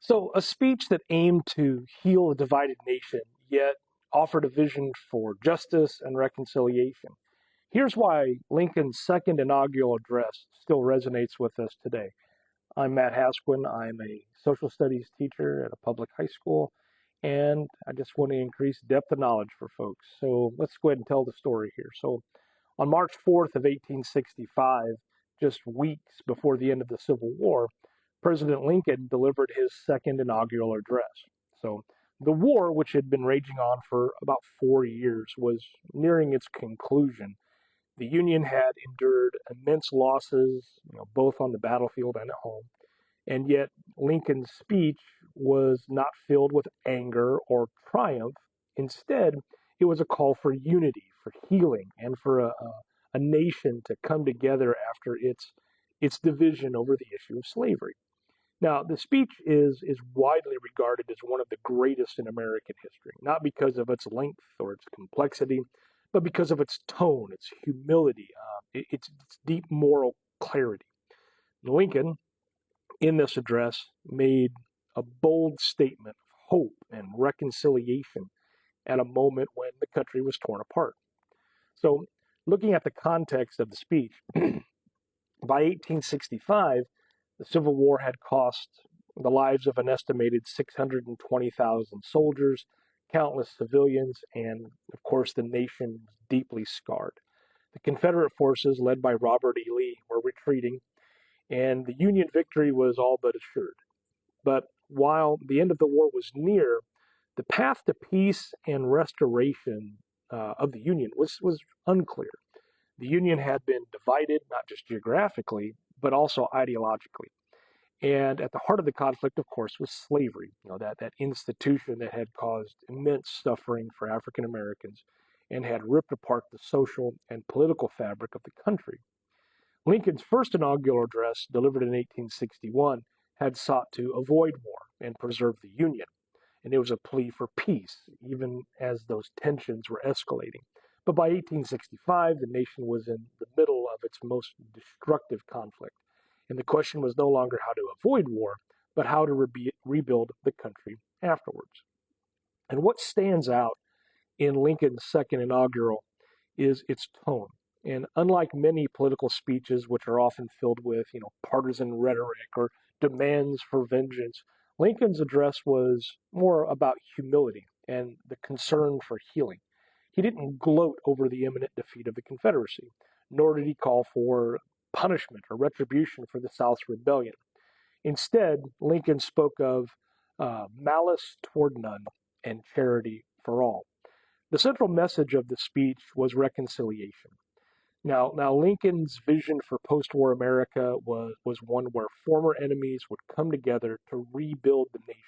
So, a speech that aimed to heal a divided nation, yet offered a vision for justice and reconciliation. Here's why Lincoln's second inaugural address still resonates with us today. I'm Matt Hasquin. I'm a social studies teacher at a public high school, and I just want to increase depth of knowledge for folks. So let's go ahead and tell the story here. So on March 4th of 1865, just weeks before the end of the Civil War, President Lincoln delivered his second inaugural address. So the war, which had been raging on for about 4 years, was nearing its conclusion. The Union had endured immense losses, both on the battlefield and at home. And yet, Lincoln's speech was not filled with anger or triumph. Instead, it was a call for unity, for healing, and for a nation to come together after its division over the issue of slavery. Now, the speech is widely regarded as one of the greatest in American history, not because of its length or its complexity, but because of its tone, its humility, its deep moral clarity. Lincoln, in this address, made a bold statement of hope and reconciliation at a moment when the country was torn apart. So, looking at the context of the speech, by 1865, the Civil War had cost the lives of an estimated 620,000 soldiers, countless civilians, and, of course, the nation was deeply scarred. The Confederate forces, led by Robert E. Lee, were retreating, and the Union victory was all but assured. But while the end of the war was near, the path to peace and restoration of the Union was unclear. The Union had been divided, not just geographically, but also ideologically. And at the heart of the conflict, of course, was slavery, that institution that had caused immense suffering for African Americans and had ripped apart the social and political fabric of the country. Lincoln's first inaugural address, delivered in 1861, had sought to avoid war and preserve the Union. And it was a plea for peace, even as those tensions were escalating. But by 1865, the nation was in the middle of its most destructive conflict. And the question was no longer how to avoid war, but how to rebuild the country afterwards. And what stands out in Lincoln's second inaugural is its tone. And unlike many political speeches, which are often filled with, partisan rhetoric or demands for vengeance, Lincoln's address was more about humility and the concern for healing. He didn't gloat over the imminent defeat of the Confederacy, nor did he call for punishment or retribution for the South's rebellion. Instead, Lincoln spoke of malice toward none and charity for all. The central message of the speech was reconciliation. Now, Lincoln's vision for post-war America was one where former enemies would come together to rebuild the nation.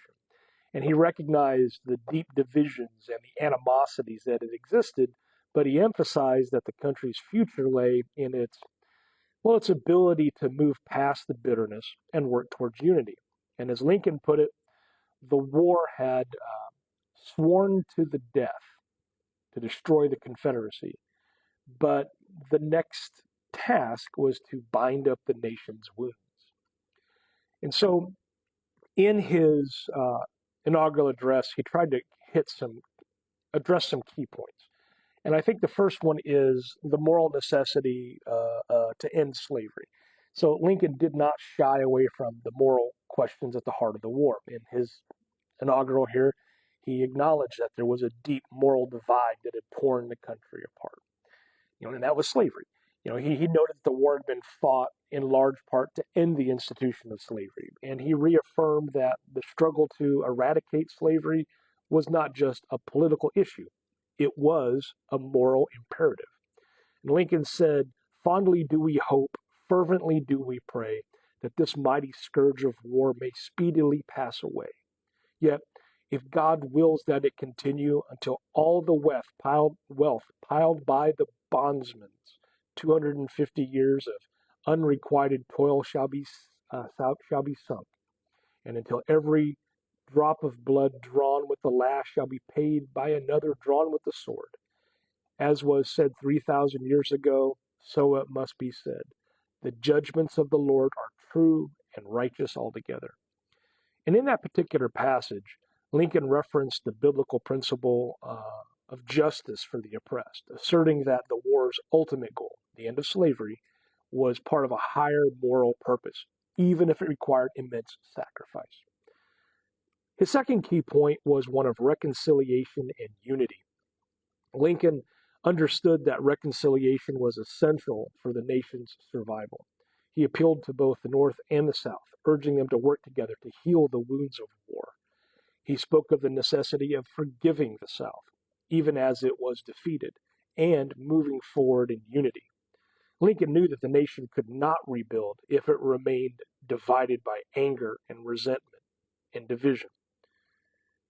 And he recognized the deep divisions and the animosities that had existed, but he emphasized that the country's future lay in its ability to move past the bitterness and work towards unity. And as Lincoln put it, the war had sworn to the death to destroy the Confederacy, but the next task was to bind up the nation's wounds. And so in his inaugural address, he tried to address some key points. And I think the first one is the moral necessity to end slavery. So Lincoln did not shy away from the moral questions at the heart of the war. In his inaugural here, he acknowledged that there was a deep moral divide that had torn the country apart. And that was slavery. He noted that the war had been fought in large part to end the institution of slavery. And he reaffirmed that the struggle to eradicate slavery was not just a political issue. It was a moral imperative. And Lincoln said, "Fondly do we hope, fervently do we pray, that this mighty scourge of war may speedily pass away. Yet, if God wills that it continue until all the wealth piled by the bondsmen's 250 years of unrequited toil shall be sunk, and until every drop of blood drawn with the lash shall be paid by another drawn with the sword. As was said 3,000 years ago, so it must be said. The judgments of the Lord are true and righteous altogether." And in that particular passage, Lincoln referenced the biblical principle of justice for the oppressed, asserting that the war's ultimate goal, the end of slavery, was part of a higher moral purpose, even if it required immense sacrifice. His second key point was one of reconciliation and unity. Lincoln understood that reconciliation was essential for the nation's survival. He appealed to both the North and the South, urging them to work together to heal the wounds of war. He spoke of the necessity of forgiving the South, even as it was defeated, and moving forward in unity. Lincoln knew that the nation could not rebuild if it remained divided by anger and resentment and division.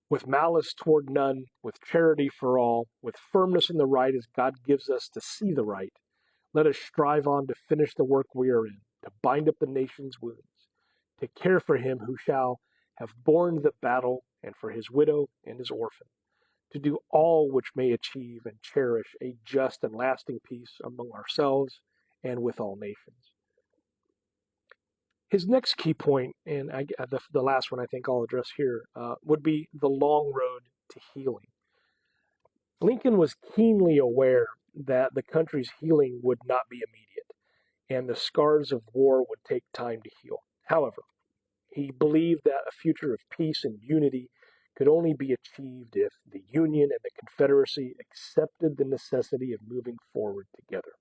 With malice toward none, with charity for all, with firmness in the right as God gives us to see the right, let us strive on to finish the work we are in, to bind up the nation's wounds, to care for him who shall have borne the battle, and for his widow and his orphan, to do all which may achieve and cherish a just and lasting peace among ourselves and with all nations. His next key point, and the last one I think I'll address here, would be the long road to healing. Lincoln was keenly aware that the country's healing would not be immediate, and the scars of war would take time to heal. However, he believed that a future of peace and unity could only be achieved if the Union and the Confederacy accepted the necessity of moving forward together.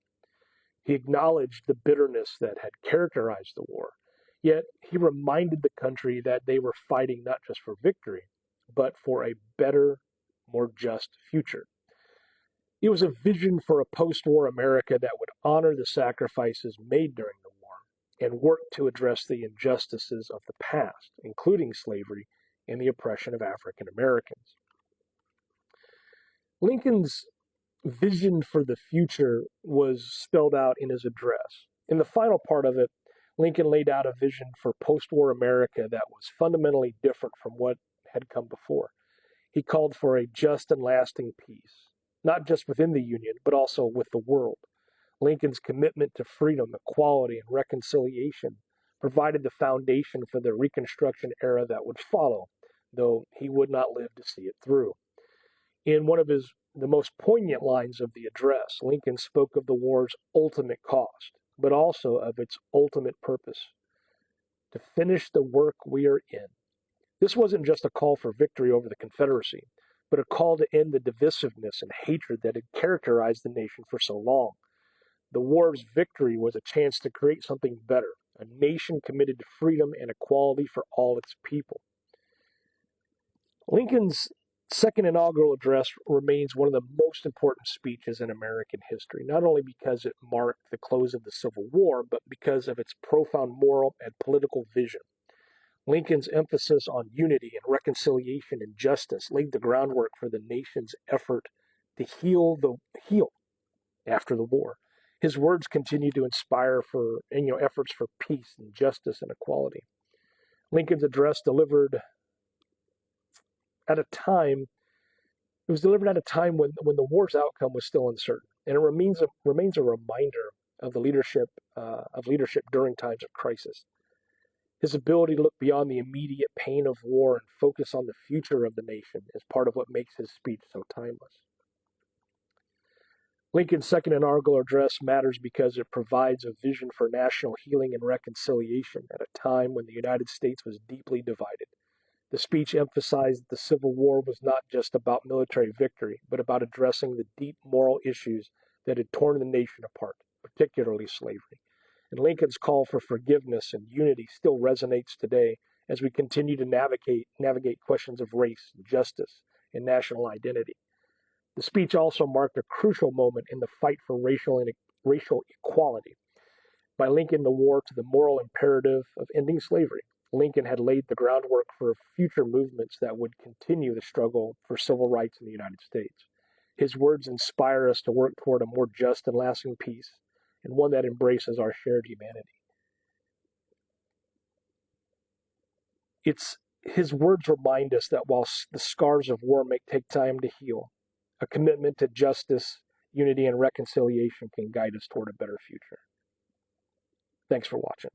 He acknowledged the bitterness that had characterized the war, yet he reminded the country that they were fighting not just for victory, but for a better, more just future. It was a vision for a post-war America that would honor the sacrifices made during the war and work to address the injustices of the past, including slavery and the oppression of African Americans. Lincoln's vision for the future was spelled out in his address. In the final part of it, Lincoln laid out a vision for post-war America that was fundamentally different from what had come before. He called for a just and lasting peace, not just within the Union, but also with the world. Lincoln's commitment to freedom, equality, and reconciliation provided the foundation for the Reconstruction era that would follow, though he would not live to see it through. In one of the most poignant lines of the address, Lincoln spoke of the war's ultimate cost, but also of its ultimate purpose: to finish the work we are in. This wasn't just a call for victory over the Confederacy, but a call to end the divisiveness and hatred that had characterized the nation for so long. The war's victory was a chance to create something better, a nation committed to freedom and equality for all its people. Lincoln's second inaugural address remains one of the most important speeches in American history, not only because it marked the close of the Civil War, but because of its profound moral and political vision. Lincoln's emphasis on unity and reconciliation and justice laid the groundwork for the nation's effort to heal after the war. His words continue to inspire efforts for peace and justice and equality. Lincoln's address delivered at a time when the war's outcome was still uncertain, and it remains a reminder of the leadership during times of crisis. His ability to look beyond the immediate pain of war and focus on the future of the nation is part of what makes his speech so timeless. Lincoln's second inaugural address matters because it provides a vision for national healing and reconciliation at a time when the United States was deeply divided. The speech emphasized that the Civil War was not just about military victory, but about addressing the deep moral issues that had torn the nation apart, particularly slavery. And Lincoln's call for forgiveness and unity still resonates today as we continue to navigate questions of race, justice, and national identity. The speech also marked a crucial moment in the fight for racial equality. By linking the war to the moral imperative of ending slavery, Lincoln had laid the groundwork for future movements that would continue the struggle for civil rights in the United States. His words inspire us to work toward a more just and lasting peace, and one that embraces our shared humanity. His words remind us that while the scars of war may take time to heal, a commitment to justice, unity, and reconciliation can guide us toward a better future. Thanks for watching.